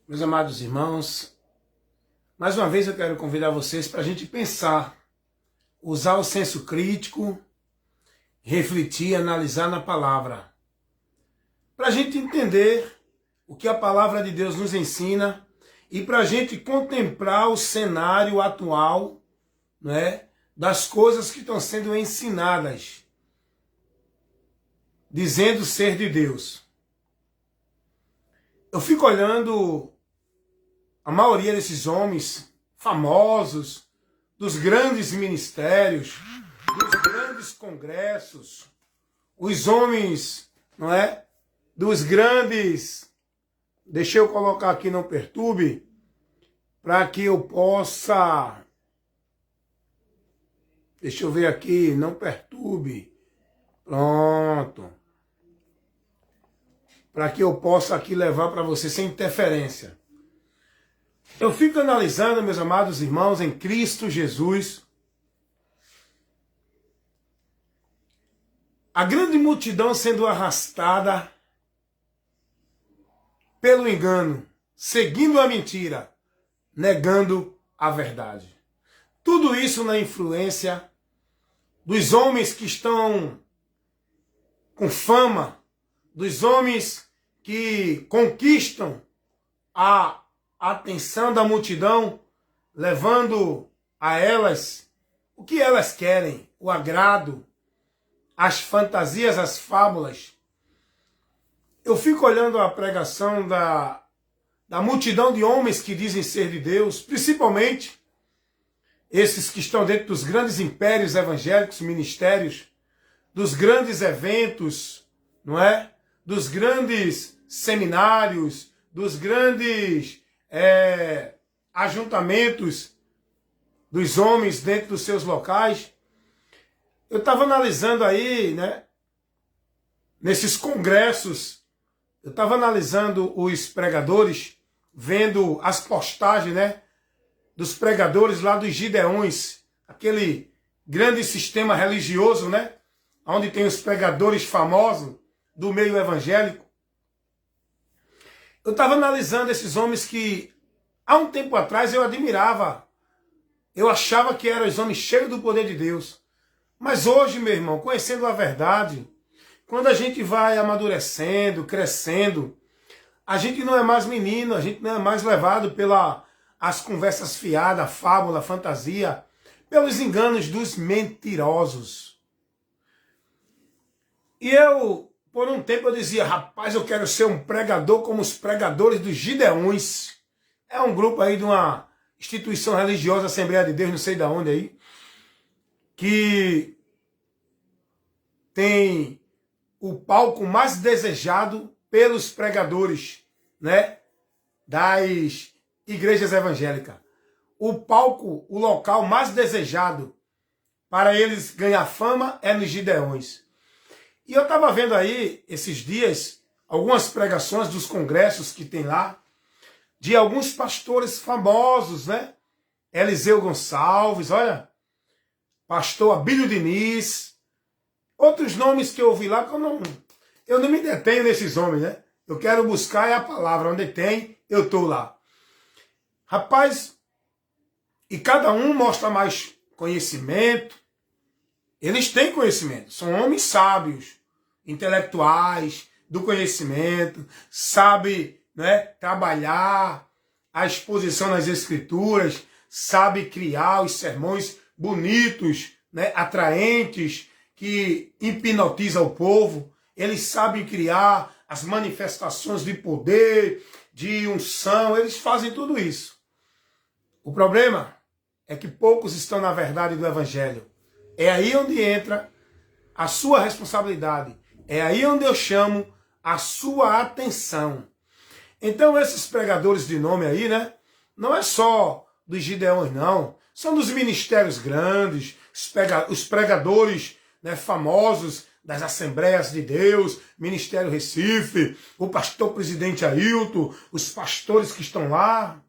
Meus amados irmãos, mais uma vez eu quero convidar vocês para a gente pensar, usar o senso crítico, refletir, analisar na palavra, para a gente entender o que a palavra de Deus nos ensina e para a gente contemplar o cenário atual, né, das coisas que estão sendo ensinadas, dizendo ser de Deus. Eu fico olhando a maioria desses homens famosos, dos grandes ministérios, dos grandes congressos, os homens, não é? Dos grandes... Deixa eu colocar aqui, não perturbe, para que eu possa... Deixa eu ver aqui, não perturbe. Pronto. Para que eu possa aqui levar para você sem interferência. Eu fico analisando, meus amados irmãos, em Cristo Jesus, a grande multidão sendo arrastada pelo engano, seguindo a mentira, negando a verdade. Tudo isso na influência dos homens que estão com fama, dos homens que conquistam a atenção da multidão, levando a elas o que elas querem, o agrado, as fantasias, as fábulas. Eu fico olhando a pregação da multidão de homens que dizem ser de Deus, principalmente esses que estão dentro dos grandes impérios evangélicos, ministérios, dos grandes eventos, não é? Dos grandes seminários, dos grandes ajuntamentos dos homens dentro dos seus locais. Eu estava analisando aí, né, nesses congressos, eu estava analisando os pregadores, vendo as postagens, né, dos pregadores lá dos Gideões, aquele grande sistema religioso, né, onde tem os pregadores famosos do meio evangélico. Eu estava analisando esses homens que, há um tempo atrás, eu admirava. Eu achava que eram os homens cheios do poder de Deus. Mas hoje, meu irmão, conhecendo a verdade, quando a gente vai amadurecendo, crescendo, a gente não é mais menino, a gente não é mais levado pelas conversas fiadas, fábula, fantasia, pelos enganos dos mentirosos. E eu... Por um tempo eu dizia, rapaz, eu quero ser um pregador como os pregadores dos Gideões. É um grupo aí de uma instituição religiosa, Assembleia de Deus, não sei de onde aí, que tem o palco mais desejado pelos pregadores, né, das igrejas evangélicas. O palco, o local mais desejado para eles ganhar fama é nos Gideões. E eu estava vendo aí, esses dias, algumas pregações dos congressos que tem lá, de alguns pastores famosos, né? Eliseu Gonçalves, olha, pastor Abílio Diniz, outros nomes que eu ouvi lá, que eu não me detenho nesses homens, né? Eu quero buscar a palavra, onde tem, eu estou lá. Rapaz, e cada um mostra mais conhecimento. Eles têm conhecimento, são homens sábios, intelectuais, do conhecimento, sabe, né, trabalhar a exposição nas escrituras, sabe criar os sermões bonitos, né, atraentes, que hipnotizam o povo. Eles sabem criar as manifestações de poder, de unção, eles fazem tudo isso. O problema é que poucos estão na verdade do evangelho. É aí onde entra a sua responsabilidade. É aí onde eu chamo a sua atenção. Então esses pregadores de nome aí, né? Não é só dos Gideões, não. São dos ministérios grandes, os pregadores, né, famosos das Assembleias de Deus, Ministério Recife, o pastor presidente Ailton, os pastores que estão lá,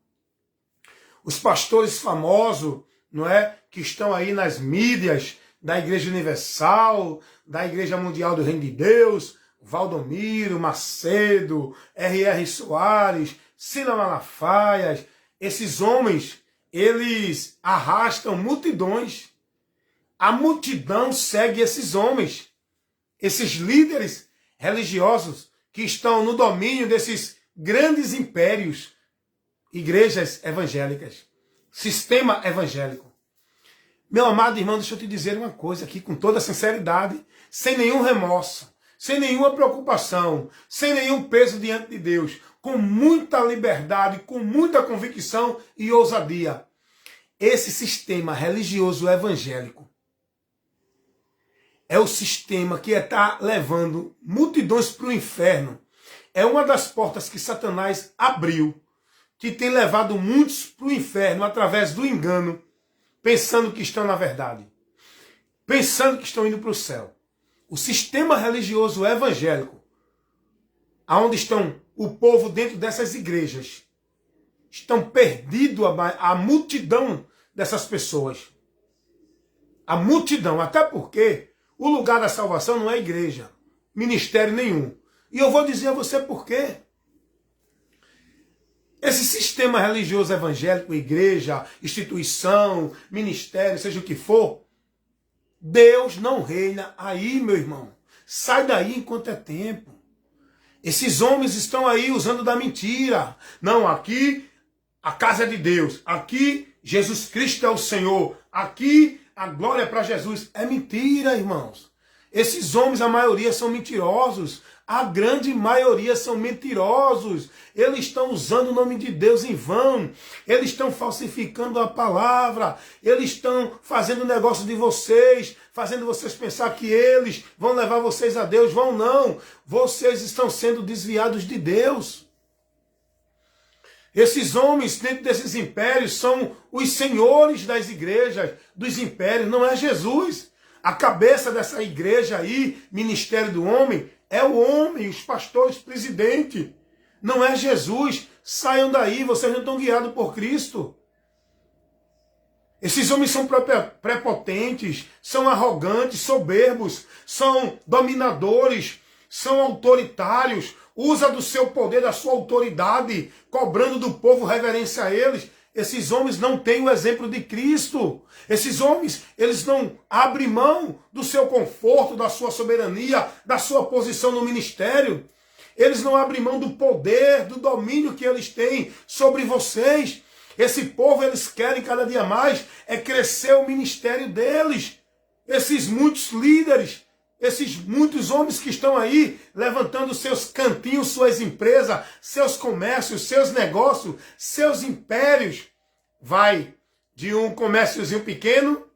os pastores famosos, não é? Que estão aí nas mídias da Igreja Universal, da Igreja Mundial do Reino de Deus, Valdomiro, Macedo, R.R. Soares, Silas Malafaia, esses homens, eles arrastam multidões. A multidão segue esses homens, esses líderes religiosos que estão no domínio desses grandes impérios, igrejas evangélicas, sistema evangélico. Meu amado irmão, deixa eu te dizer uma coisa aqui com toda sinceridade, sem nenhum remorso, sem nenhuma preocupação, sem nenhum peso diante de Deus, com muita liberdade, com muita convicção e ousadia. Esse sistema religioso evangélico é o sistema que está levando multidões para o inferno. É uma das portas que Satanás abriu, que tem levado muitos para o inferno através do engano, pensando que estão na verdade, pensando que estão indo para o céu. O sistema religioso evangélico, aonde estão o povo dentro dessas igrejas, estão perdidos a multidão dessas pessoas. A multidão, até porque o lugar da salvação não é igreja, ministério nenhum. E eu vou dizer a você por quê. Esse sistema religioso evangélico, igreja, instituição, ministério, seja o que for, Deus não reina aí, meu irmão. Sai daí enquanto é tempo. Esses homens estão aí usando da mentira. Não, aqui a casa é de Deus. Aqui Jesus Cristo é o Senhor. Aqui a glória é para Jesus. É mentira, irmãos. Esses homens, a maioria, são mentirosos. A grande maioria são mentirosos. Eles estão usando o nome de Deus em vão. Eles estão falsificando a palavra. Eles estão fazendo o negócio de vocês, fazendo vocês pensar que eles vão levar vocês a Deus. Vão não. Vocês estão sendo desviados de Deus. Esses homens dentro desses impérios são os senhores das igrejas, dos impérios, não é Jesus. A cabeça dessa igreja aí, ministério do homem, é o homem, os pastores, presidente. Não é Jesus. Saiam daí, vocês não estão guiados por Cristo. Esses homens são prepotentes, são arrogantes, soberbos, são dominadores, são autoritários, usa do seu poder, da sua autoridade, cobrando do povo reverência a eles. Esses homens não têm o exemplo de Cristo. Esses homens, eles não abrem mão do seu conforto, da sua soberania, da sua posição no ministério. Eles não abrem mão do poder, do domínio que eles têm sobre vocês. Esse povo, eles querem cada dia mais é crescer o ministério deles. Esses muitos líderes, esses muitos homens que estão aí levantando seus cantinhos, suas empresas, seus comércios, seus negócios, seus impérios, vai de um comérciozinho pequeno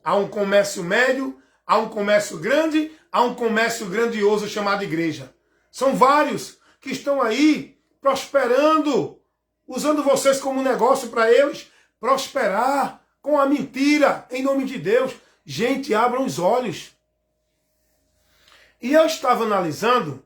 a um comércio médio, a um comércio grande, a um comércio grandioso chamado igreja. São vários que estão aí prosperando, usando vocês como negócio para eles prosperar com a mentira em nome de Deus. Gente, abram os olhos. E eu estava analisando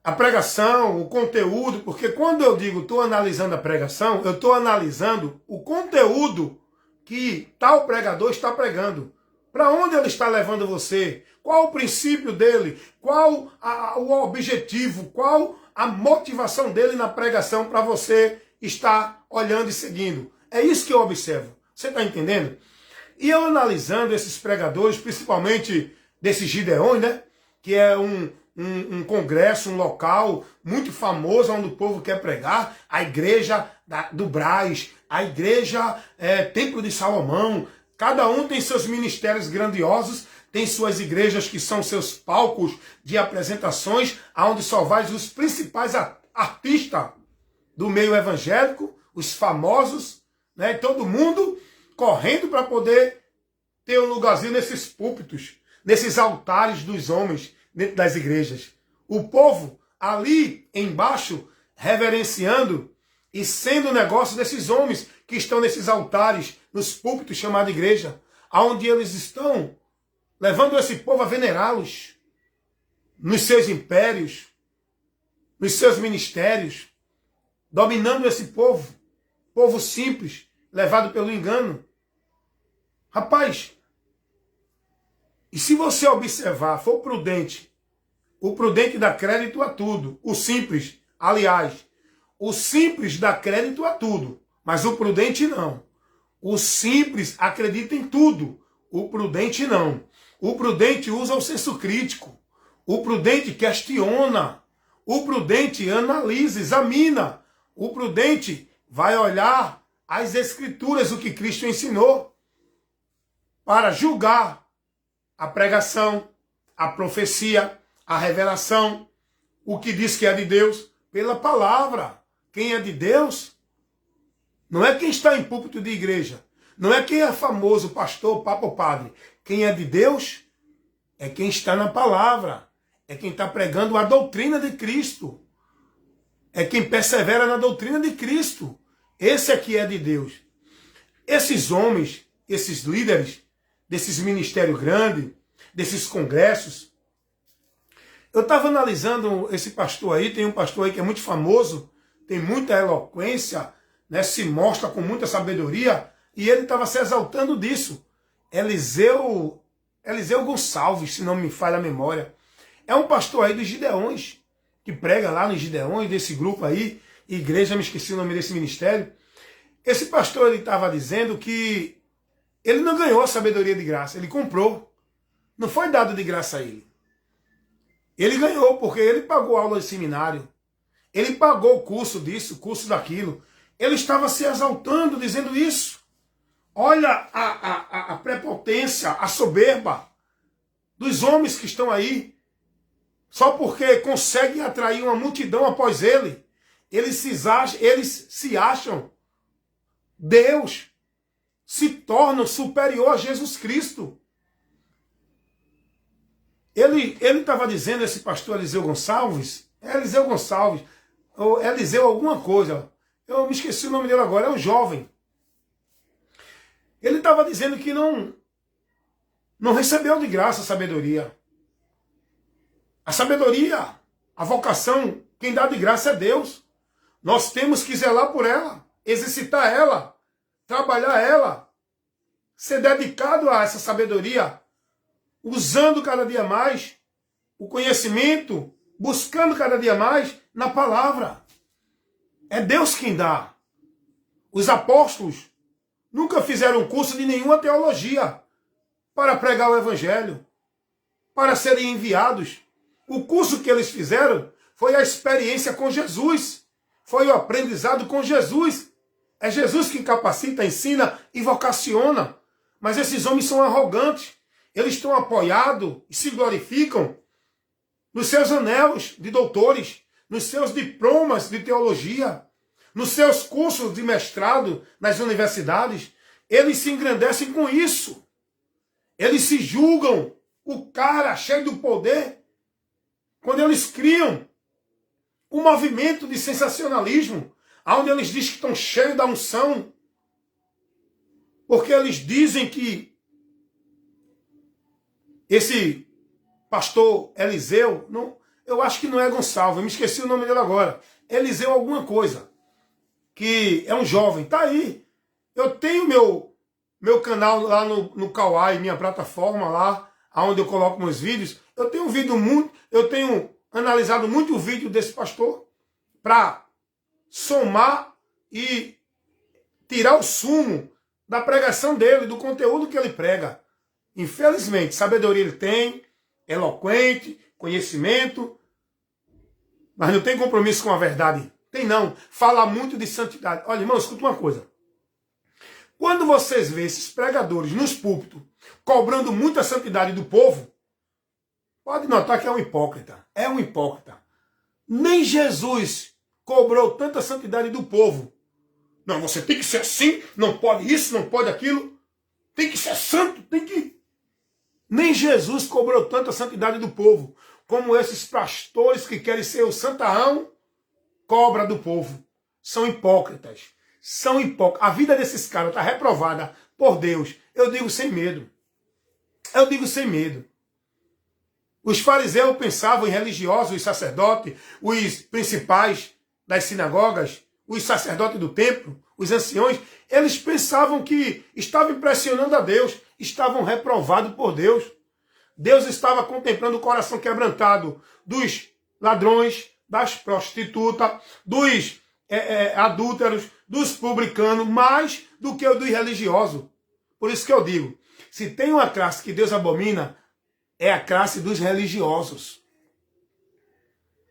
a pregação, o conteúdo, porque quando eu digo estou analisando a pregação, eu estou analisando o conteúdo que tal pregador está pregando. Para onde ele está levando você? Qual o princípio dele? Qual o objetivo? Qual a motivação dele na pregação para você estar olhando e seguindo? É isso que eu observo. Você está entendendo? E eu analisando esses pregadores, principalmente desses Gideões, né? Que é um congresso, um local muito famoso onde o povo quer pregar, a igreja do Brás, a igreja Templo de Salomão. Cada um tem seus ministérios grandiosos, tem suas igrejas que são seus palcos de apresentações, onde só vai os principais artistas do meio evangélico, os famosos, né? E todo mundo correndo para poder ter um lugarzinho nesses púlpitos, nesses altares dos homens, dentro das igrejas. O povo ali embaixo, reverenciando e sendo o negócio desses homens que estão nesses altares, nos púlpitos chamados igreja, onde eles estão levando esse povo a venerá-los, nos seus impérios, nos seus ministérios, dominando esse povo, povo simples, levado pelo engano. Rapaz, e se você observar, for prudente, o prudente dá crédito a tudo. O simples, aliás, O simples dá crédito a tudo, mas o prudente não. O simples acredita em tudo, o prudente não. O prudente usa o senso crítico. O prudente questiona. O prudente analisa, examina. O prudente vai olhar as escrituras, o que Cristo ensinou, para julgar a pregação, a profecia, a revelação, o que diz que é de Deus, pela palavra. Quem é de Deus não é quem está em púlpito de igreja, não é quem é famoso, pastor, papa ou padre. Quem é de Deus é quem está na palavra, é quem está pregando a doutrina de Cristo, é quem persevera na doutrina de Cristo. Esse aqui é de Deus. Esses homens, esses líderes, desses ministérios grandes, desses congressos, eu estava analisando esse pastor aí, tem um pastor aí que é muito famoso, tem muita eloquência, né, se mostra com muita sabedoria, e ele estava se exaltando disso. Eliseu Gonçalves, se não me falha a memória. É um pastor aí dos Gideões, que prega lá nos Gideões, desse grupo aí, igreja, me esqueci o nome desse ministério. Esse pastor, ele estava dizendo que ele não ganhou a sabedoria de graça, ele comprou. Não foi dado de graça a ele. Ele ganhou porque ele pagou aula de seminário. Ele pagou o curso disso, curso daquilo. Ele estava se exaltando, dizendo isso. Olha a prepotência, a soberba dos homens que estão aí. Só porque conseguem atrair uma multidão após ele. Eles se acham Deus. Se tornam superior a Jesus Cristo. Ele estava dizendo, esse pastor Eliseu Gonçalves, ou Eliseu alguma coisa, eu me esqueci o nome dele agora, é um jovem. Ele estava dizendo que não recebeu de graça a sabedoria. A sabedoria, a vocação, quem dá de graça é Deus. Nós temos que zelar por ela, exercitar ela, trabalhar ela, ser dedicado a essa sabedoria, usando cada dia mais o conhecimento, buscando cada dia mais na palavra. É Deus quem dá. Os apóstolos nunca fizeram curso de nenhuma teologia para pregar o evangelho, para serem enviados. O curso que eles fizeram foi a experiência com Jesus, foi o aprendizado com Jesus. É Jesus que capacita, ensina e vocaciona. Mas esses homens são arrogantes. Eles estão apoiados e se glorificam nos seus anéis de doutores, nos seus diplomas de teologia, nos seus cursos de mestrado nas universidades. Eles se engrandecem com isso. Eles se julgam o cara cheio do poder. Quando eles criam um movimento de sensacionalismo, onde eles dizem que estão cheios da unção, porque eles dizem que esse pastor Eliseu, eu acho que não é Gonçalves, eu me esqueci o nome dele agora, Eliseu alguma coisa, que é um jovem, tá aí. Eu tenho meu canal lá no Kawai, minha plataforma lá, onde eu coloco meus vídeos. Eu tenho analisado muito o vídeo desse pastor para somar e tirar o sumo da pregação dele, do conteúdo que ele prega. Infelizmente, sabedoria ele tem, eloquente, conhecimento, mas não tem compromisso com a verdade. Tem não. Fala muito de santidade. Olha, irmão, escuta uma coisa. Quando vocês veem esses pregadores nos púlpitos cobrando muita santidade do povo, pode notar que é um hipócrita. É um hipócrita. Nem Jesus cobrou tanta santidade do povo. Não, você tem que ser assim, não pode isso, não pode aquilo. Tem que ser santo, tem que... Nem Jesus cobrou tanta santidade do povo, como esses pastores que querem ser o santarrão, cobra do povo. São hipócritas. São hipócritas. A vida desses caras está reprovada por Deus. Eu digo sem medo. Eu digo sem medo. Os fariseus pensavam em religiosos, os sacerdotes, os principais das sinagogas, os sacerdotes do templo, os anciões, eles pensavam que estavam impressionando a Deus, estavam reprovados por Deus. Deus estava contemplando o coração quebrantado dos ladrões, das prostitutas, dos adúlteros, dos publicanos, mais do que o dos religiosos. Por isso que eu digo, se tem uma classe que Deus abomina, é a classe dos religiosos.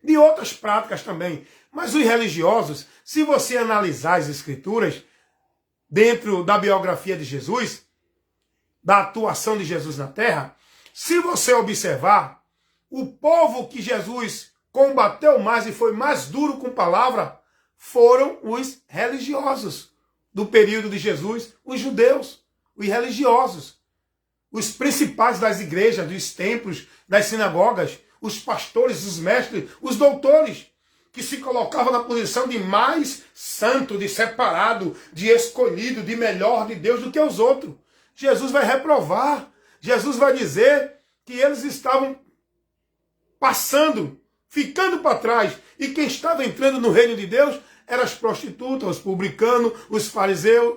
De outras práticas também. Mas os religiosos, se você analisar as escrituras, dentro da biografia de Jesus, da atuação de Jesus na terra, se você observar, o povo que Jesus combateu mais e foi mais duro com palavra, foram os religiosos do período de Jesus, os judeus, os religiosos, os principais das igrejas, dos templos, das sinagogas, os pastores, os mestres, os doutores, que se colocavam na posição de mais santo, de separado, de escolhido, de melhor de Deus do que os outros. Jesus vai reprovar, Jesus vai dizer que eles estavam passando, ficando para trás, e quem estava entrando no reino de Deus eram as prostitutas, os publicanos, os fariseus,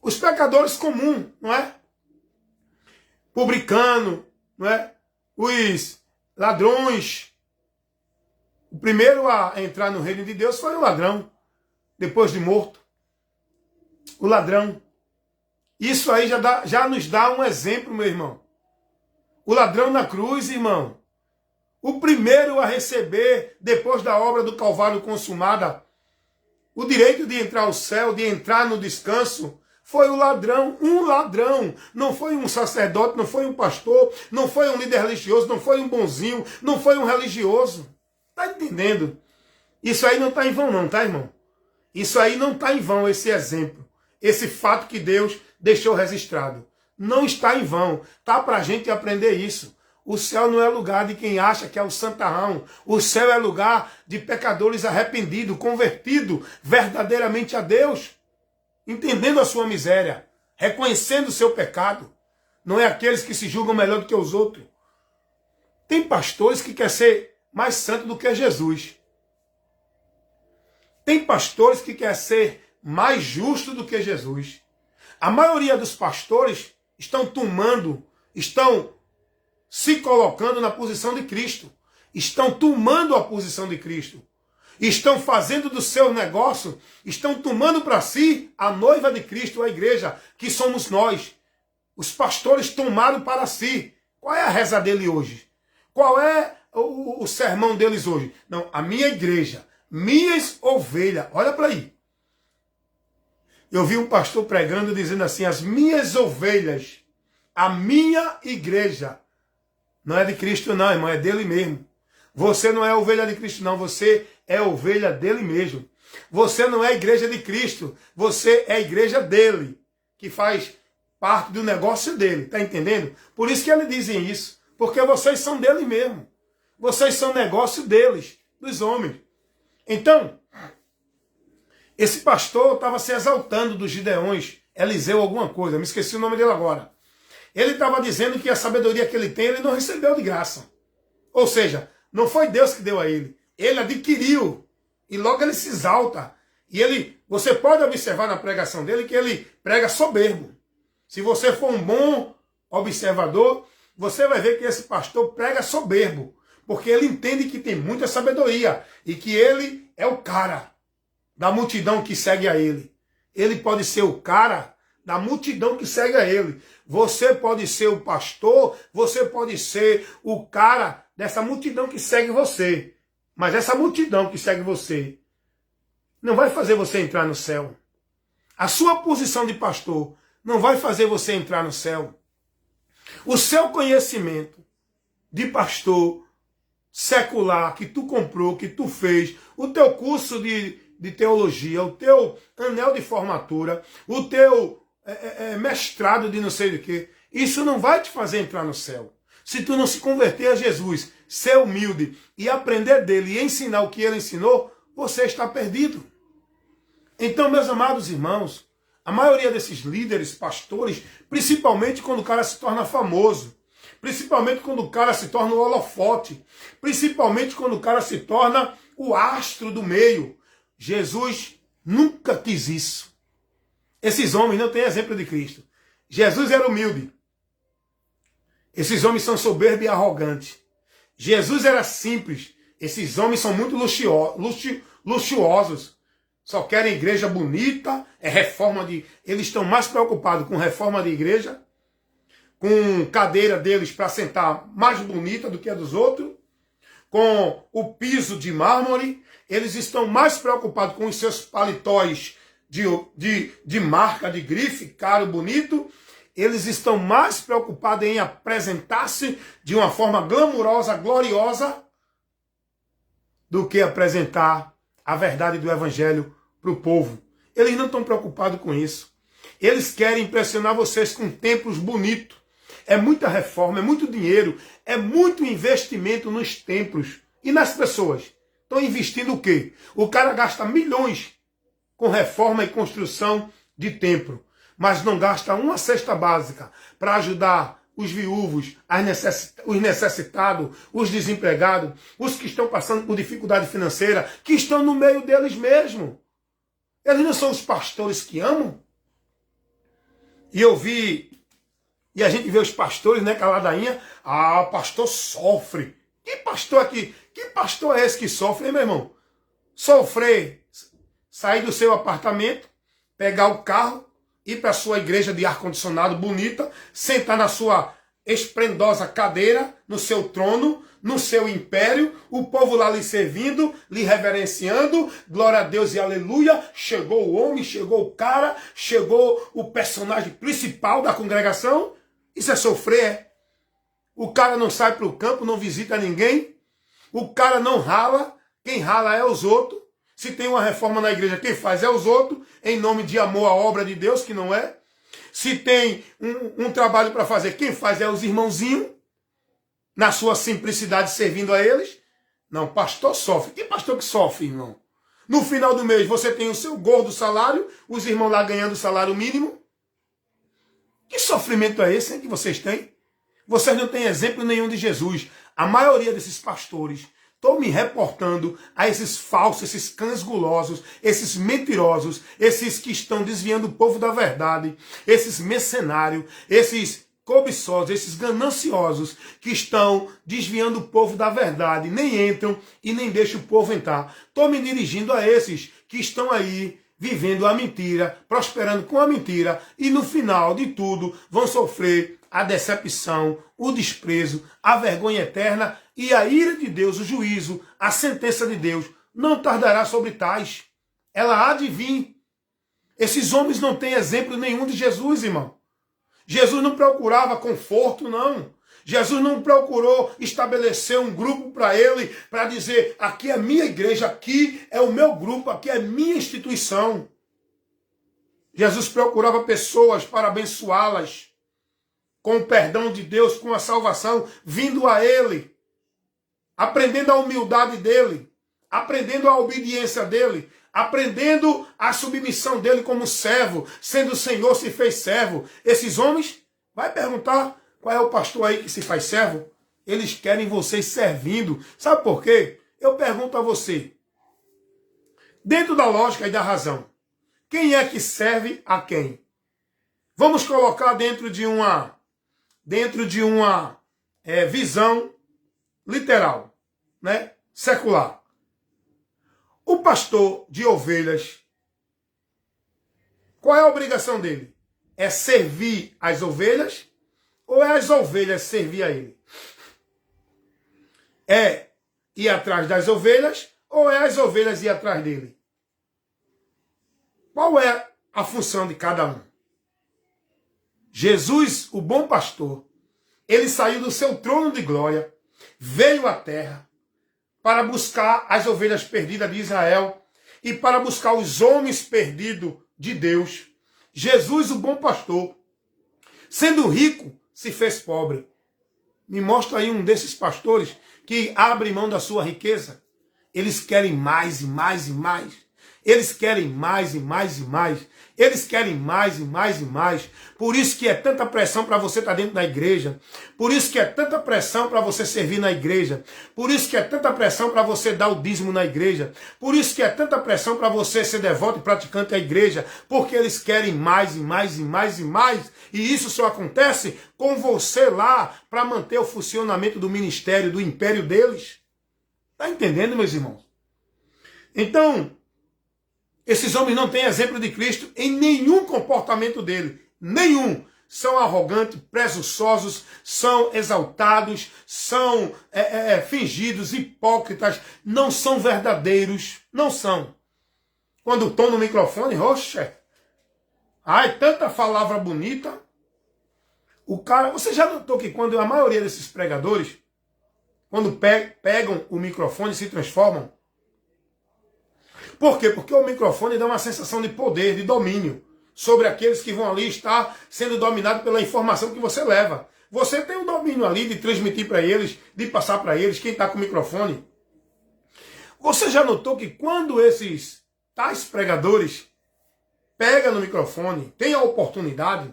os pecadores comuns, não é? Publicano, não é? Os ladrões. O primeiro a entrar no reino de Deus foi o ladrão, depois de morto. O ladrão. Isso aí já nos dá um exemplo, meu irmão. O ladrão na cruz, irmão. O primeiro a receber, depois da obra do Calvário consumada, o direito de entrar ao céu, de entrar no descanso, foi o ladrão, um ladrão. Não foi um sacerdote, não foi um pastor, não foi um líder religioso, não foi um bonzinho, não foi um religioso. Está entendendo? Isso aí não está em vão não, tá, irmão? Isso aí não está em vão, esse exemplo. Esse fato que Deus deixou registrado. Não está em vão. Tá para a gente aprender isso. O céu não é lugar de quem acha que é o santarrão. O céu é lugar de pecadores arrependidos, convertidos verdadeiramente a Deus. Entendendo a sua miséria. Reconhecendo o seu pecado. Não é aqueles que se julgam melhor do que os outros. Tem pastores que querem ser mais santo do que Jesus. Tem pastores que querem ser mais justo do que Jesus. A maioria dos pastores estão estão se colocando na posição de Cristo. Estão tomando a posição de Cristo. Estão fazendo do seu negócio, estão tomando para si a noiva de Cristo, a igreja, que somos nós. Os pastores tomaram para si. Qual é a reza dele hoje? Qual é o sermão deles hoje? Não, a minha igreja, minhas ovelhas. Olha para aí. Eu vi um pastor pregando dizendo assim, as minhas ovelhas, a minha igreja. Não é de Cristo não, irmão, é dele mesmo. Você não é ovelha de Cristo não, você é ovelha dele mesmo. Você não é igreja de Cristo, você é igreja dele, que faz parte do negócio dele, tá entendendo? Por isso que eles dizem isso, porque vocês são dele mesmo. Vocês são negócio deles, dos homens. Então, esse pastor estava se exaltando dos Gideões, Eliseu alguma coisa, me esqueci o nome dele agora. Ele estava dizendo que a sabedoria que ele tem, ele não recebeu de graça. Ou seja, não foi Deus que deu a ele. Ele adquiriu. E logo ele se exalta. E você pode observar na pregação dele que ele prega soberbo. Se você for um bom observador, você vai ver que esse pastor prega soberbo. Porque ele entende que tem muita sabedoria. E que ele é o cara da multidão que segue a ele. Ele pode ser o cara da multidão que segue a ele. Você pode ser o pastor, você pode ser o cara dessa multidão que segue você. Mas essa multidão que segue você não vai fazer você entrar no céu. A sua posição de pastor não vai fazer você entrar no céu. O seu conhecimento de pastor secular que tu comprou, que tu fez, o teu curso de teologia, o teu anel de formatura, o teu mestrado de não sei do que, isso não vai te fazer entrar no céu. Se tu não se converter a Jesus, ser humilde e aprender dele e ensinar o que ele ensinou, você está perdido. Então, meus amados irmãos, a maioria desses líderes, pastores, principalmente quando o cara se torna famoso, principalmente quando o cara se torna o holofote, principalmente quando o cara se torna o astro do meio, Jesus nunca quis isso. Esses homens não têm exemplo de Cristo. Jesus era humilde. Esses homens são soberbos e arrogantes. Jesus era simples. Esses homens são muito luxuosos. Só querem igreja bonita, eles estão mais preocupados com reforma de igreja, com cadeira deles para sentar mais bonita do que a dos outros, com o piso de mármore. Eles estão mais preocupados com os seus paletóis de marca, de grife, caro, bonito. Eles estão mais preocupados em apresentar-se de uma forma glamurosa, gloriosa, do que apresentar a verdade do evangelho para o povo. Eles não estão preocupados com isso. Eles querem impressionar vocês com templos bonitos. É muita reforma, é muito dinheiro, é muito investimento nos templos e nas pessoas. Estão investindo o quê? O cara gasta milhões com reforma e construção de templo, mas não gasta uma cesta básica para ajudar os viúvos, os necessitados, os desempregados, os que estão passando por dificuldade financeira, que estão no meio deles mesmo. Eles não são os pastores que amam? E a gente vê os pastores, né, com a ladainha, o pastor sofre. Que pastor aqui? Que pastor é esse que sofre, hein, meu irmão? Sofrer, sair do seu apartamento, pegar o carro, ir para a sua igreja de ar-condicionado bonita, sentar na sua esplendosa cadeira, no seu trono, no seu império, o povo lá lhe servindo, lhe reverenciando, glória a Deus e aleluia, chegou o homem, chegou o cara, chegou o personagem principal da congregação. Isso é sofrer, é? O cara não sai para o campo, não visita ninguém, o cara não rala, quem rala é os outros. Se tem uma reforma na igreja, quem faz é os outros, em nome de amor à obra de Deus, que não é. Se tem um trabalho para fazer, quem faz é os irmãozinhos, na sua simplicidade, servindo a eles. Não, pastor sofre. Que pastor que sofre, irmão? No final do mês, você tem o seu gordo salário, os irmãos lá ganhando o salário mínimo. Que sofrimento é esse, hein, que vocês têm? Vocês não têm exemplo nenhum de Jesus. A maioria desses pastores, estou me reportando a esses falsos, esses cães gulosos, esses mentirosos, esses que estão desviando o povo da verdade, esses mercenários, esses cobiçosos, esses gananciosos que estão desviando o povo da verdade, nem entram e nem deixam o povo entrar. Estou me dirigindo a esses que estão aí vivendo a mentira, prosperando com a mentira e no final de tudo vão sofrer a decepção, o desprezo, a vergonha eterna e a ira de Deus, o juízo, a sentença de Deus não tardará sobre tais. Ela há de vir. Esses homens não têm exemplo nenhum de Jesus, irmão. Jesus não procurava conforto, não. Jesus não procurou estabelecer um grupo para ele, para dizer, aqui é a minha igreja, aqui é o meu grupo, aqui é a minha instituição. Jesus procurava pessoas para abençoá-las, com o perdão de Deus, com a salvação, vindo a ele, aprendendo a humildade dele, aprendendo a obediência dele, aprendendo a submissão dele como servo, sendo o Senhor se fez servo. Esses homens, vai perguntar qual é o pastor aí que se faz servo? Eles querem vocês servindo. Sabe por quê? Eu pergunto a você, dentro da lógica e da razão, quem é que serve a quem? Vamos colocar dentro de uma visão literal, né? Secular. O pastor de ovelhas, qual é a obrigação dele? É servir as ovelhas ou é as ovelhas servir a ele? É ir atrás das ovelhas ou é as ovelhas ir atrás dele? Qual é a função de cada um? Jesus, o bom pastor, ele saiu do seu trono de glória, veio à terra para buscar as ovelhas perdidas de Israel e para buscar os homens perdidos de Deus. Jesus, o bom pastor, sendo rico, se fez pobre. Me mostra aí um desses pastores que abre mão da sua riqueza. Eles querem mais e mais e mais. Eles querem mais e mais e mais. Eles querem mais e mais e mais. Por isso que é tanta pressão para você estar dentro da igreja. Por isso que é tanta pressão para você servir na igreja. Por isso que é tanta pressão para você dar o dízimo na igreja. Por isso que é tanta pressão para você ser devoto e praticante da igreja. Porque eles querem mais e mais e mais e mais. E isso só acontece com você lá para manter o funcionamento do ministério, do império deles. Está entendendo, meus irmãos? Então, esses homens não têm exemplo de Cristo em nenhum comportamento dele. Nenhum. São arrogantes, presunçosos, são exaltados, são fingidos, hipócritas, não são verdadeiros. Não são. Quando estão no microfone, roxa. Ai, tanta palavra bonita. O cara, você já notou que quando a maioria desses pregadores, quando pegam o microfone, se transformam? Por quê? Porque o microfone dá uma sensação de poder, de domínio, sobre aqueles que vão ali estar sendo dominados pela informação que você leva. Você tem um domínio ali de transmitir para eles, de passar para eles, quem está com o microfone. Você já notou que quando esses tais pregadores pegam no microfone, têm a oportunidade,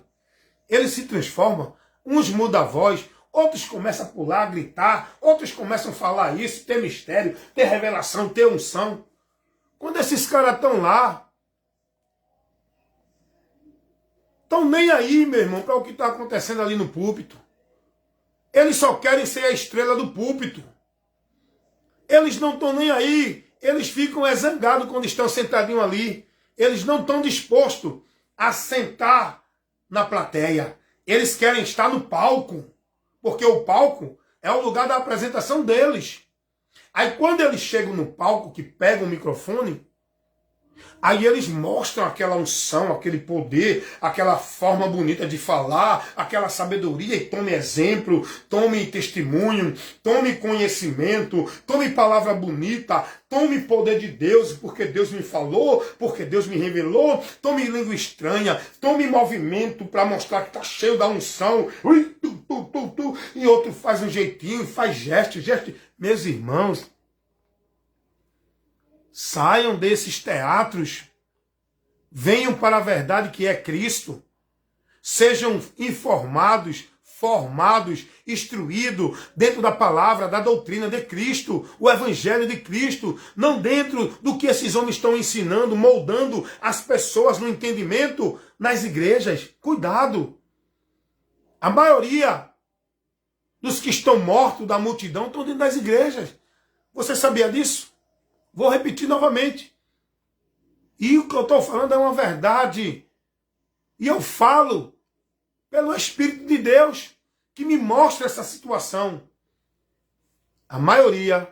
eles se transformam, uns mudam a voz, outros começam a pular, a gritar, outros começam a falar isso, ter mistério, ter revelação, ter unção. Quando esses caras estão lá, estão nem aí, meu irmão, para o que está acontecendo ali no púlpito. Eles só querem ser a estrela do púlpito. Eles não estão nem aí. Eles ficam zangados quando estão sentadinhos ali. Eles não estão dispostos a sentar na plateia. Eles querem estar no palco. Porque o palco é o lugar da apresentação deles. Aí quando eles chegam no palco, que pegam o microfone, aí eles mostram aquela unção, aquele poder, aquela forma bonita de falar, aquela sabedoria, e tome exemplo, tome testemunho, tome conhecimento, tome palavra bonita, tome poder de Deus, porque Deus me falou, porque Deus me revelou, tome língua estranha, tome movimento para mostrar que está cheio da unção, e outro faz um jeitinho, faz gesto. Meus irmãos, saiam desses teatros, venham para a verdade que é Cristo, sejam informados, formados, instruídos dentro da palavra, da doutrina de Cristo, o evangelho de Cristo, não dentro do que esses homens estão ensinando, moldando as pessoas no entendimento nas igrejas. Cuidado! A maioria dos que estão mortos da multidão estão dentro das igrejas. Você sabia disso? Vou repetir novamente. E o que eu estou falando é uma verdade. E eu falo pelo Espírito de Deus que me mostra essa situação. A maioria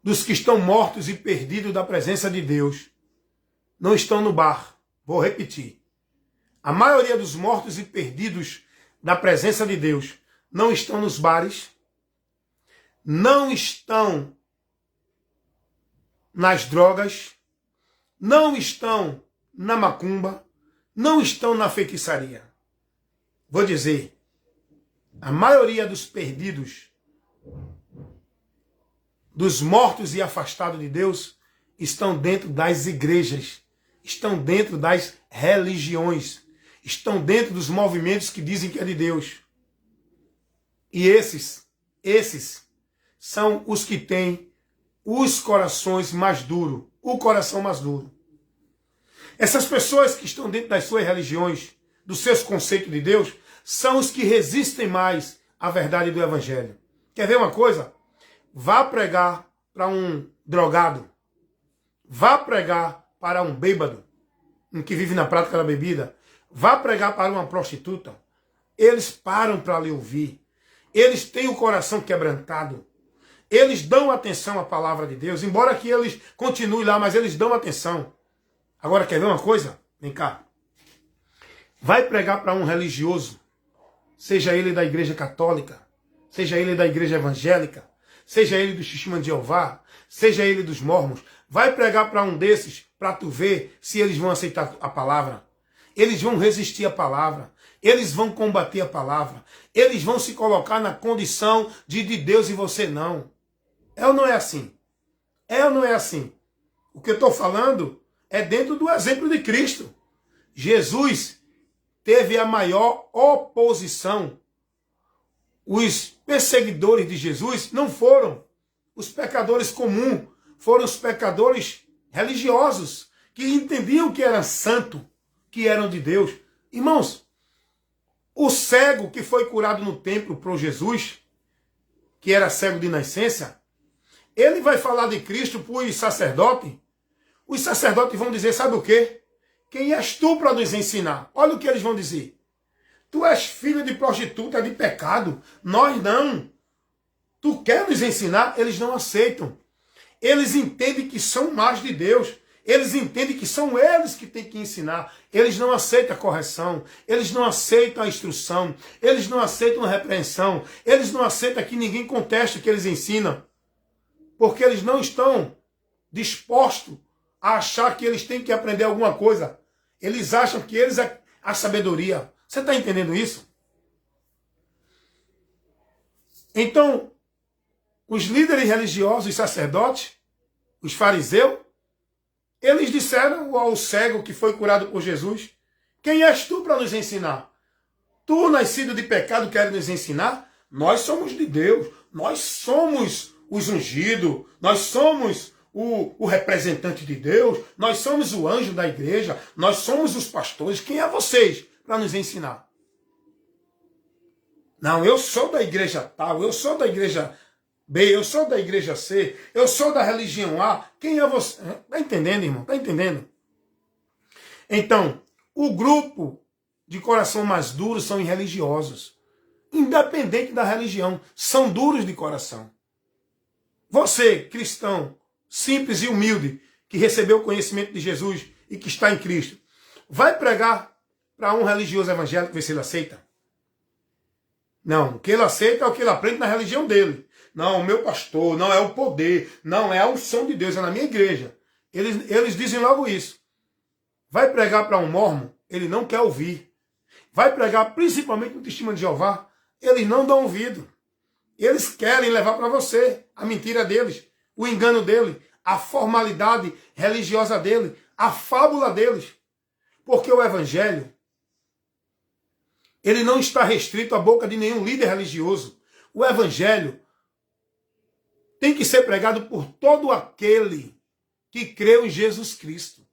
dos que estão mortos e perdidos da presença de Deus não estão no bar. Vou repetir. A maioria dos mortos e perdidos da presença de Deus não estão nos bares, não estão nas drogas, não estão na macumba, não estão na feitiçaria. Vou dizer, a maioria dos perdidos, dos mortos e afastados de Deus, estão dentro das igrejas, estão dentro das religiões, estão dentro dos movimentos que dizem que é de Deus. E esses são os que têm os corações mais duros, o coração mais duro. Essas pessoas que estão dentro das suas religiões, dos seus conceitos de Deus, são os que resistem mais à verdade do Evangelho. Quer ver uma coisa? Vá pregar para um drogado. Vá pregar para um bêbado, um que vive na prática da bebida. Vá pregar para uma prostituta. Eles param para lhe ouvir. Eles têm o coração quebrantado. Eles dão atenção à palavra de Deus, embora que eles continuem lá, mas eles dão atenção. Agora, quer ver uma coisa? Vem cá. Vai pregar para um religioso, seja ele da igreja católica, seja ele da igreja evangélica, seja ele do Testemunho de Jeová, seja ele dos mormons. Vai pregar para um desses, para tu ver se eles vão aceitar a palavra. Eles vão resistir à palavra. Eles vão combater a palavra. Eles vão se colocar na condição de Deus e você não. É ou não é assim? É ou não é assim? O que eu estou falando é dentro do exemplo de Cristo. Jesus teve a maior oposição. Os perseguidores de Jesus não foram os pecadores comuns, foram os pecadores religiosos, que entendiam que era santo, que eram de Deus. Irmãos, o cego que foi curado no templo por Jesus, que era cego de nascença, ele vai falar de Cristo para os sacerdotes. Os sacerdotes vão dizer, sabe o quê? Quem és tu para nos ensinar? Olha o que eles vão dizer. Tu és filho de prostituta, de pecado. Nós não. Tu quer nos ensinar? Eles não aceitam. Eles entendem que são mais de Deus. Eles entendem que são eles que têm que ensinar. Eles não aceitam a correção. Eles não aceitam a instrução. Eles não aceitam a repreensão. Eles não aceitam que ninguém conteste o que eles ensinam. Porque eles não estão dispostos a achar que eles têm que aprender alguma coisa. Eles acham que eles é a sabedoria. Você está entendendo isso? Então, os líderes religiosos, os sacerdotes, os fariseus, eles disseram ao cego que foi curado por Jesus, quem és tu para nos ensinar? Tu, nascido de pecado, queres nos ensinar? Nós somos de Deus, nós somos os ungidos, nós somos o representante de Deus, nós somos o anjo da igreja, nós somos os pastores, quem é vocês para nos ensinar? Não, eu sou da igreja tal, eu sou da igreja B, eu sou da igreja C, eu sou da religião A. Quem é você? Está entendendo, irmão? Está entendendo? Então, o grupo de coração mais duro são os religiosos. Independente da religião, são duros de coração. Você, cristão, simples e humilde, que recebeu o conhecimento de Jesus e que está em Cristo, vai pregar para um religioso evangélico ver se ele aceita? Não, o que ele aceita é o que ele aprende na religião dele. Não, o meu pastor, não é o poder, não é a unção de Deus, é na minha igreja. Eles dizem logo isso. Vai pregar para um mormon, ele não quer ouvir. Vai pregar principalmente no testemunho de Jeová, eles não dão ouvido. Eles querem levar para você a mentira deles, o engano dele, a formalidade religiosa dele, a fábula deles. Porque o evangelho, ele não está restrito à boca de nenhum líder religioso. O evangelho tem que ser pregado por todo aquele que creu em Jesus Cristo.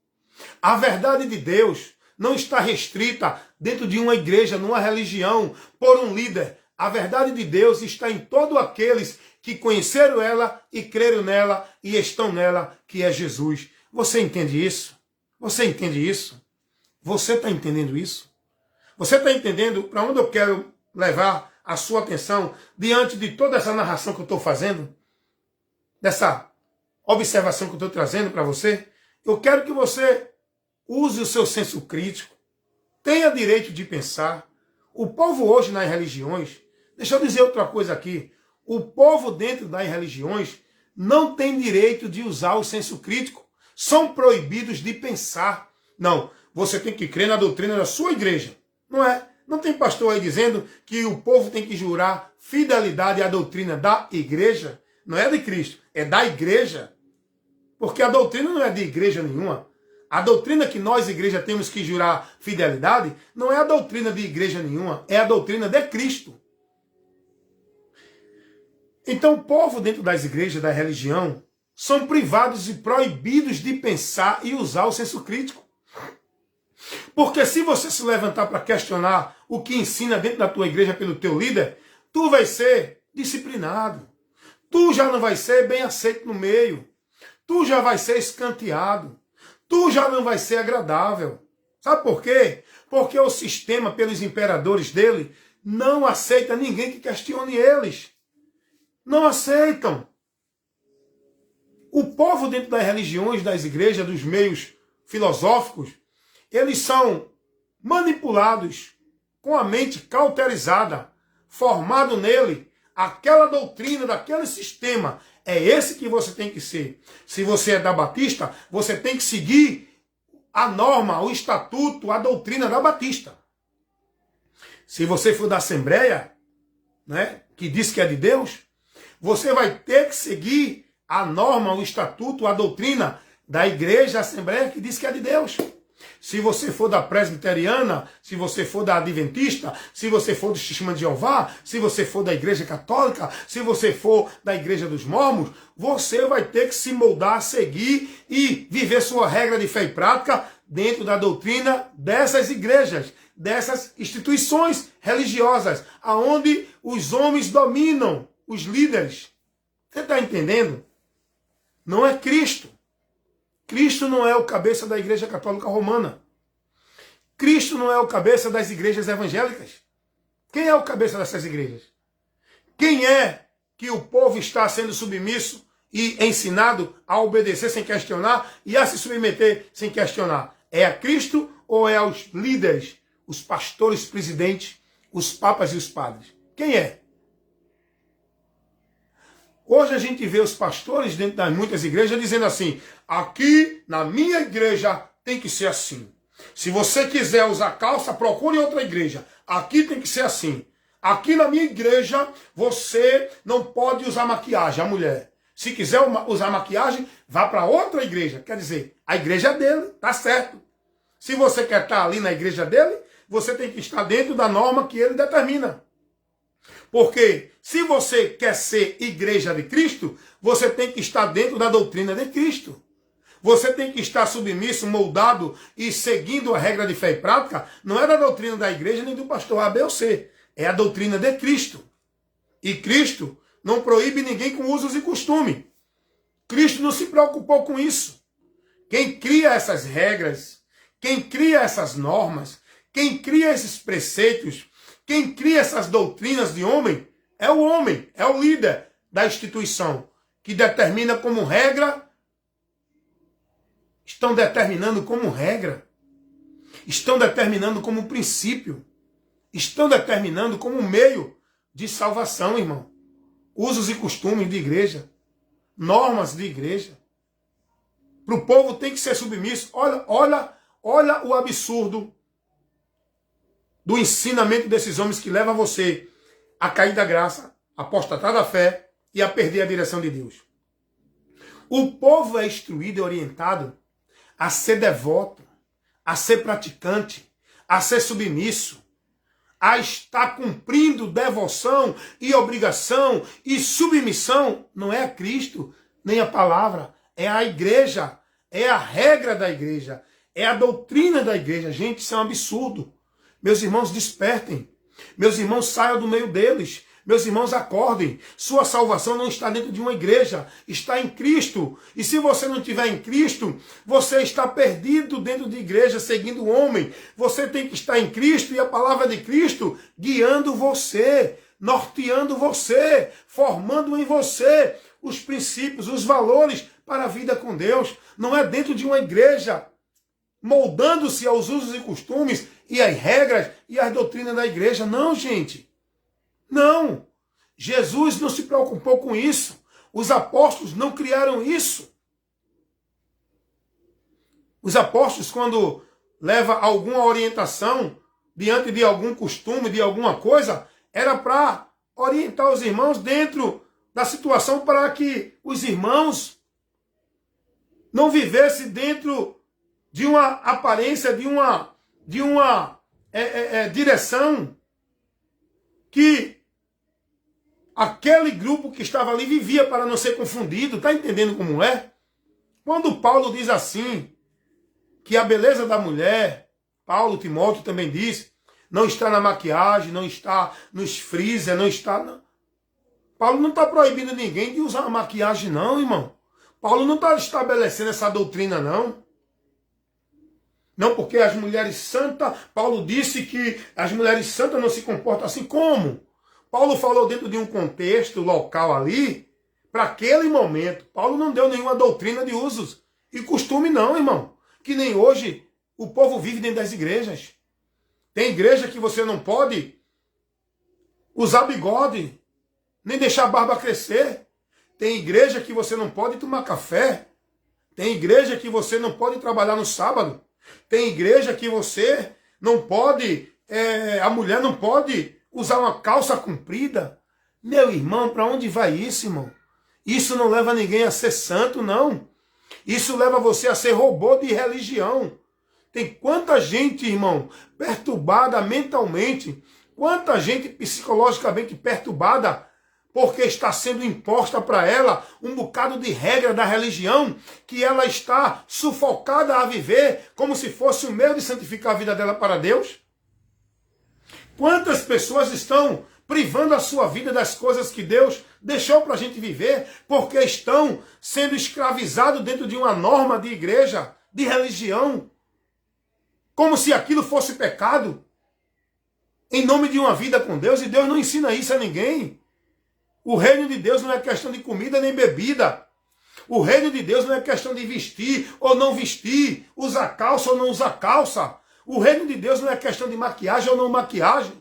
A verdade de Deus não está restrita dentro de uma igreja, numa religião, por um líder. A verdade de Deus está em todos aqueles que conheceram ela e creram nela e estão nela, que é Jesus. Você entende isso? Você entende isso? Você está entendendo isso? Você está entendendo para onde eu quero levar a sua atenção diante de toda essa narração que eu estou fazendo? Dessa observação que eu estou trazendo para você? Eu quero que você use o seu senso crítico, tenha direito de pensar. O povo hoje nas religiões, deixa eu dizer outra coisa aqui, o povo dentro das religiões não tem direito de usar o senso crítico, são proibidos de pensar. Não, você tem que crer na doutrina da sua igreja, não é? Não tem pastor aí dizendo que o povo tem que jurar fidelidade à doutrina da igreja? Não é de Cristo, é da igreja. Porque a doutrina não é de igreja nenhuma. A doutrina que nós, igreja, temos que jurar fidelidade, não é a doutrina de igreja nenhuma, é a doutrina de Cristo. Então o povo dentro das igrejas, da religião, são privados e proibidos de pensar e usar o senso crítico. Porque se você se levantar para questionar o que ensina dentro da tua igreja pelo teu líder, tu vai ser disciplinado. Tu já não vai ser bem aceito no meio. Tu já vai ser escanteado. Tu já não vai ser agradável. Sabe por quê? Porque o sistema, pelos imperadores dele, não aceita ninguém que questione eles. Não aceitam. O povo dentro das religiões, das igrejas, dos meios filosóficos, eles são manipulados com a mente cauterizada, formado nele aquela doutrina daquele sistema. É esse que você tem que ser. Se você é da Batista, você tem que seguir a norma, o estatuto, a doutrina da Batista. Se você for da Assembleia, né, que diz que é de Deus, você vai ter que seguir a norma, o estatuto, a doutrina da igreja Assembleia que diz que é de Deus. Se você for da presbiteriana, se você for da adventista, se você for do Testemunho de Jeová, se você for da igreja católica, se você for da igreja dos mormons, você vai ter que se moldar, seguir e viver sua regra de fé e prática dentro da doutrina dessas igrejas, dessas instituições religiosas, aonde os homens dominam, os líderes. Você está entendendo? Não é Cristo. Cristo não é o cabeça da Igreja Católica Romana. Cristo não é o cabeça das igrejas evangélicas. Quem é o cabeça dessas igrejas? Quem é que o povo está sendo submisso e ensinado a obedecer sem questionar e a se submeter sem questionar? É a Cristo ou é aos líderes, os pastores, presidentes, os papas e os padres? Quem é? Hoje a gente vê os pastores dentro das muitas igrejas dizendo assim: aqui na minha igreja tem que ser assim. Se você quiser usar calça, procure outra igreja. Aqui tem que ser assim. Aqui na minha igreja você não pode usar maquiagem, a mulher. Se quiser usar maquiagem, vá para outra igreja. Quer dizer, a igreja é dele, tá certo. Se você quer estar ali na igreja dele, você tem que estar dentro da norma que ele determina. Porque se você quer ser igreja de Cristo, você tem que estar dentro da doutrina de Cristo. Você tem que estar submisso, moldado e seguindo a regra de fé e prática. Não é da doutrina da igreja nem do pastor A, B ou C. É a doutrina de Cristo. E Cristo não proíbe ninguém com usos e costumes. Cristo não se preocupou com isso. Quem cria essas regras, quem cria essas normas, quem cria esses preceitos, quem cria essas doutrinas de homem, é o líder da instituição, que determina como regra, estão determinando como regra, estão determinando como princípio, estão determinando como meio de salvação, irmão. Usos e costumes de igreja, normas de igreja. Para o povo tem que ser submisso. Olha o absurdo do ensinamento desses homens que leva você a cair da graça, a apostatar da fé e a perder a direção de Deus. O povo é instruído e orientado a ser devoto, a ser praticante, a ser submisso, a estar cumprindo devoção e obrigação e submissão. Não é a Cristo, nem a palavra, é a igreja, é a regra da igreja, é a doutrina da igreja. Gente, isso é um absurdo. Meus irmãos, despertem. Meus irmãos, saiam do meio deles. Meus irmãos, acordem. Sua salvação não está dentro de uma igreja, está em Cristo. E se você não estiver em Cristo, você está perdido dentro de igreja, seguindo o homem. Você tem que estar em Cristo e a palavra de Cristo guiando você, norteando você, formando em você os princípios, os valores para a vida com Deus. Não é dentro de uma igreja, moldando-se aos usos e costumes e as regras e as doutrinas da igreja. Não, gente. Não. Jesus não se preocupou com isso. Os apóstolos não criaram isso. Os apóstolos, quando leva alguma orientação diante de algum costume, de alguma coisa, era para orientar os irmãos dentro da situação para que os irmãos não vivessem dentro de uma aparência, de uma direção que aquele grupo que estava ali vivia para não ser confundido. Está entendendo como é? Quando Paulo diz assim, que a beleza da mulher, Paulo, Timóteo também diz, não está na maquiagem, não está nos freezer, não está... Paulo não está proibindo ninguém de usar maquiagem não, irmão. Paulo não está estabelecendo essa doutrina não. Não, porque as mulheres santas, Paulo disse que as mulheres santas não se comportam assim. Como? Paulo falou dentro de um contexto local ali, para aquele momento. Paulo não deu nenhuma doutrina de usos e costume não, irmão. Que nem hoje o povo vive dentro das igrejas. Tem igreja que você não pode usar bigode, nem deixar a barba crescer. Tem igreja que você não pode tomar café. Tem igreja que você não pode trabalhar no sábado. Tem igreja que você não pode, a mulher não pode usar uma calça comprida. Meu irmão, para onde vai isso, irmão? Isso não leva ninguém a ser santo, não. Isso leva você a ser robô de religião. Tem quanta gente, irmão, perturbada mentalmente, quanta gente psicologicamente perturbada, porque está sendo imposta para ela um bocado de regra da religião, que ela está sufocada a viver como se fosse o meio de santificar a vida dela para Deus. Quantas pessoas estão privando a sua vida das coisas que Deus deixou para a gente viver, porque estão sendo escravizados dentro de uma norma de igreja, de religião, como se aquilo fosse pecado, em nome de uma vida com Deus, e Deus não ensina isso a ninguém. O reino de Deus não é questão de comida nem bebida. O reino de Deus não é questão de vestir ou não vestir, usar calça ou não usar calça. O reino de Deus não é questão de maquiagem ou não maquiagem.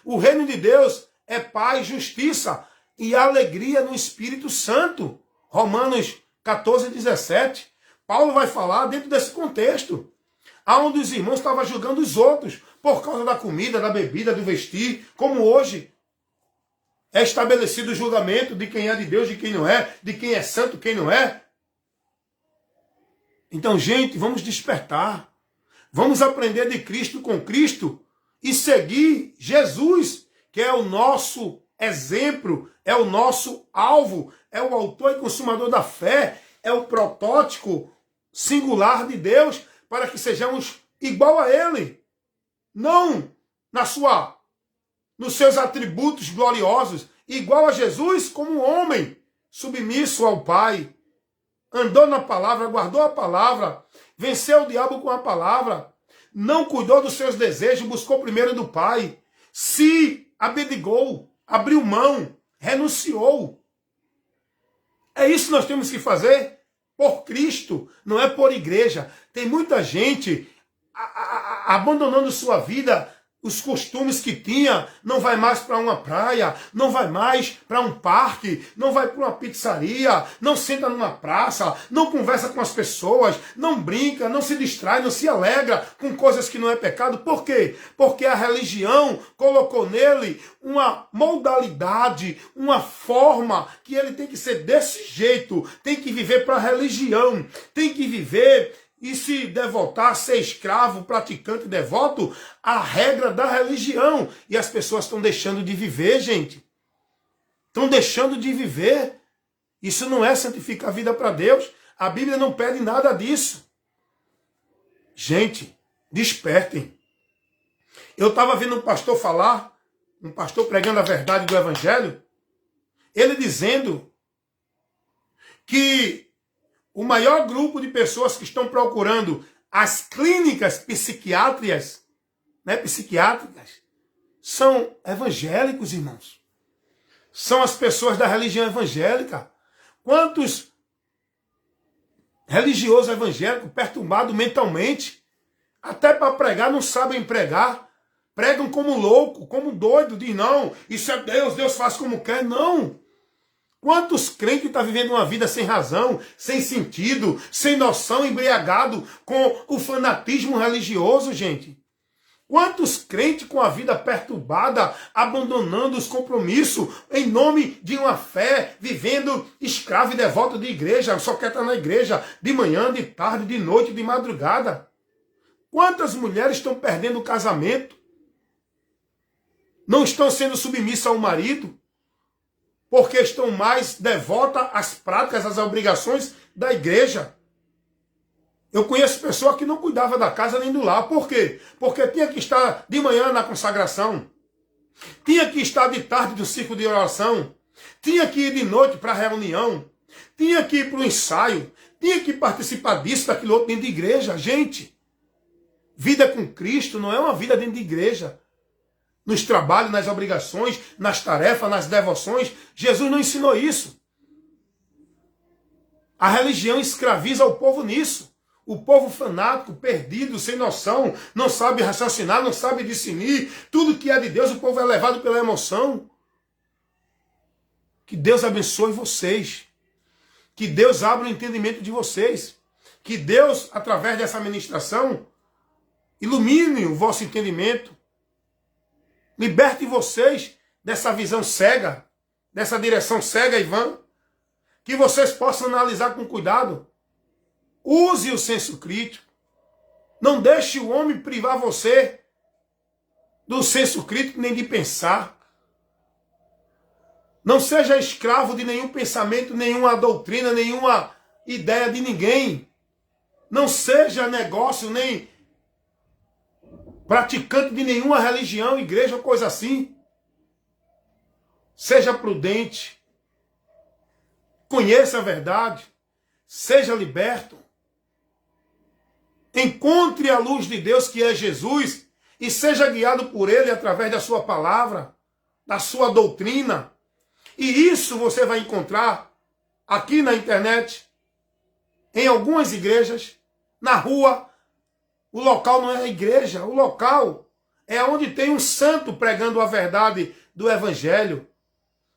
O reino de Deus é paz, justiça e alegria no Espírito Santo. Romanos 14, 17. Paulo vai falar dentro desse contexto, onde os irmãos estavam julgando os outros por causa da comida, da bebida, do vestir, como hoje é estabelecido o julgamento de quem é de Deus, de quem não é, de quem é santo, quem não é. Então, gente, vamos despertar. Vamos aprender de Cristo com Cristo e seguir Jesus, que é o nosso exemplo, é o nosso alvo, é o autor e consumador da fé, é o protótipo singular de Deus, para que sejamos igual a Ele. Não nos seus atributos gloriosos, igual a Jesus como homem, submisso ao Pai, andou na palavra, guardou a palavra, venceu o diabo com a palavra, não cuidou dos seus desejos, buscou primeiro do Pai, se abdicou, abriu mão, renunciou. É isso que nós temos que fazer por Cristo, não é por igreja. Tem muita gente abandonando sua vida, os costumes que tinha, não vai mais para uma praia, não vai mais para um parque, não vai para uma pizzaria, não senta numa praça, não conversa com as pessoas, não brinca, não se distrai, não se alegra com coisas que não é pecado. Por quê? Porque a religião colocou nele uma modalidade, uma forma que ele tem que ser desse jeito, tem que viver para a religião, tem que viver e se devotar, ser escravo, praticante, devoto, à regra da religião. E as pessoas estão deixando de viver, gente. Estão deixando de viver. Isso não é santificar a vida para Deus. A Bíblia não pede nada disso. Gente, despertem. Eu estava vendo um pastor falar, um pastor pregando a verdade do Evangelho, ele dizendo que o maior grupo de pessoas que estão procurando as clínicas psiquiátricas, são evangélicos, irmãos. São as pessoas da religião evangélica. Quantos religiosos evangélicos perturbados mentalmente, até para pregar não sabem pregar, pregam como louco, como doido, diz não, isso é Deus, Deus faz como quer. Não. Quantos crentes estão vivendo uma vida sem razão, sem sentido, sem noção, embriagado com o fanatismo religioso, gente? Quantos crentes com a vida perturbada, abandonando os compromissos em nome de uma fé, vivendo escravo e devoto de igreja, só quer estar na igreja de manhã, de tarde, de noite, de madrugada? Quantas mulheres estão perdendo o casamento? Não estão sendo submissas ao marido? Porque estão mais devotas às práticas, às obrigações da igreja. Eu conheço pessoa que não cuidava da casa nem do lar. Por quê? Porque tinha que estar de manhã na consagração. Tinha que estar de tarde no círculo de oração. Tinha que ir de noite para a reunião. Tinha que ir para o ensaio. Tinha que participar disso, daquilo outro dentro de igreja. Gente, vida com Cristo não é uma vida dentro de igreja. Nos trabalhos, nas obrigações, nas tarefas, nas devoções. Jesus não ensinou isso. A religião escraviza o povo nisso. O povo fanático, perdido, sem noção, não sabe raciocinar, não sabe discernir. Tudo que é de Deus, o povo é levado pela emoção. Que Deus abençoe vocês. Que Deus abra o entendimento de vocês. Que Deus, através dessa ministração, ilumine o vosso entendimento. Liberte vocês dessa visão cega, dessa direção cega e vã. Que vocês possam analisar com cuidado. Use o senso crítico. Não deixe o homem privar você do senso crítico nem de pensar. Não seja escravo de nenhum pensamento, nenhuma doutrina, nenhuma ideia de ninguém. Não seja negócio nem praticante de nenhuma religião, igreja ou coisa assim. Seja prudente. Conheça a verdade. Seja liberto. Encontre a luz de Deus, que é Jesus, e seja guiado por Ele através da sua palavra, da sua doutrina. E isso você vai encontrar aqui na internet, em algumas igrejas, na rua. O local não é a igreja, o local é onde tem um santo pregando a verdade do evangelho.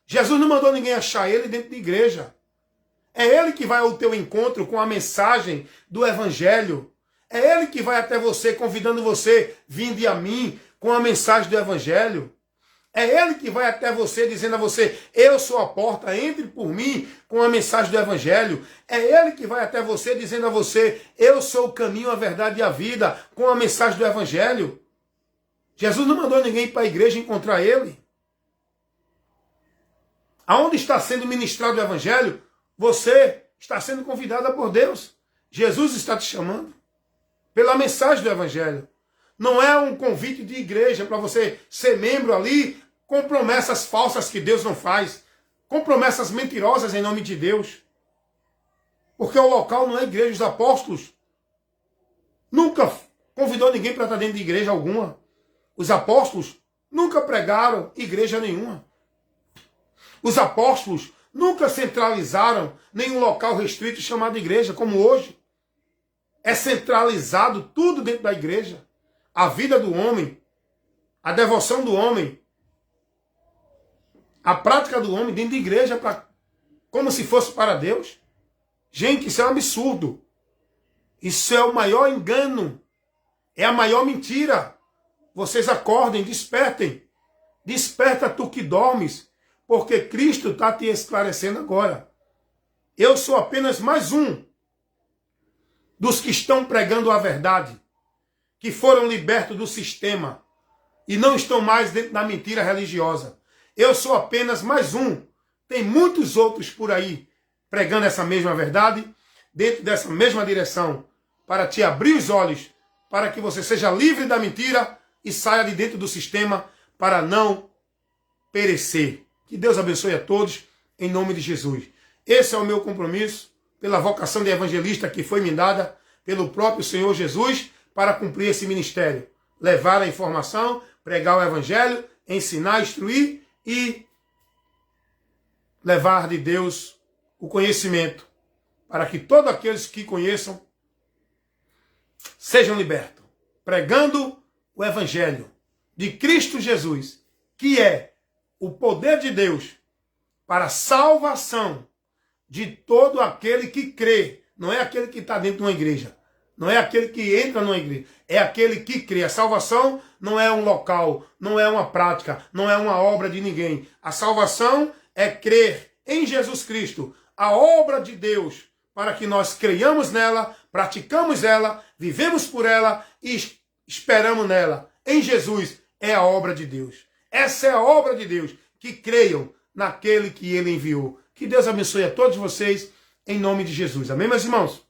Jesus não mandou ninguém achar ele dentro de igreja. É ele que vai ao teu encontro com a mensagem do evangelho. É ele que vai até você, convidando você, vinde a mim, com a mensagem do evangelho. É ele que vai até você, dizendo a você, eu sou a porta, entre por mim, com a mensagem do evangelho. É ele que vai até você, dizendo a você, eu sou o caminho, a verdade e a vida, com a mensagem do evangelho. Jesus não mandou ninguém para a igreja encontrar ele. Aonde está sendo ministrado o evangelho, você está sendo convidada por Deus. Jesus está te chamando pela mensagem do evangelho. Não é um convite de igreja para você ser membro ali com promessas falsas que Deus não faz, com promessas mentirosas em nome de Deus. Porque o local não é a igreja. Os apóstolos nunca convidou ninguém para estar dentro de igreja alguma. Os apóstolos nunca pregaram igreja nenhuma. Os apóstolos nunca centralizaram nenhum local restrito chamado igreja, como hoje. É centralizado tudo dentro da igreja. A vida do homem, a devoção do homem, a prática do homem dentro da igreja, como se fosse para Deus. Gente, isso é um absurdo. Isso é o maior engano. É a maior mentira. Vocês acordem, despertem. Desperta tu que dormes, porque Cristo está te esclarecendo agora. Eu sou apenas mais um dos que estão pregando a verdade, que foram libertos do sistema e não estão mais dentro da mentira religiosa. Eu sou apenas mais um. Tem muitos outros por aí pregando essa mesma verdade, dentro dessa mesma direção, para te abrir os olhos, para que você seja livre da mentira e saia de dentro do sistema para não perecer. Que Deus abençoe a todos, em nome de Jesus. Esse é o meu compromisso, pela vocação de evangelista que foi me dada pelo próprio Senhor Jesus, para cumprir esse ministério. Levar a informação, pregar o evangelho, ensinar, instruir e levar de Deus o conhecimento, para que todos aqueles que conheçam sejam libertos. Pregando o evangelho de Cristo Jesus, que é o poder de Deus para a salvação de todo aquele que crê. Não é aquele que está dentro de uma igreja. Não é aquele que entra numa igreja. É aquele que crê. A salvação não é um local, não é uma prática, não é uma obra de ninguém. A salvação é crer em Jesus Cristo, a obra de Deus, para que nós creiamos nela, praticamos ela, vivemos por ela e esperamos nela. Em Jesus é a obra de Deus. Essa é a obra de Deus, que creiam naquele que ele enviou. Que Deus abençoe a todos vocês, em nome de Jesus. Amém, meus irmãos?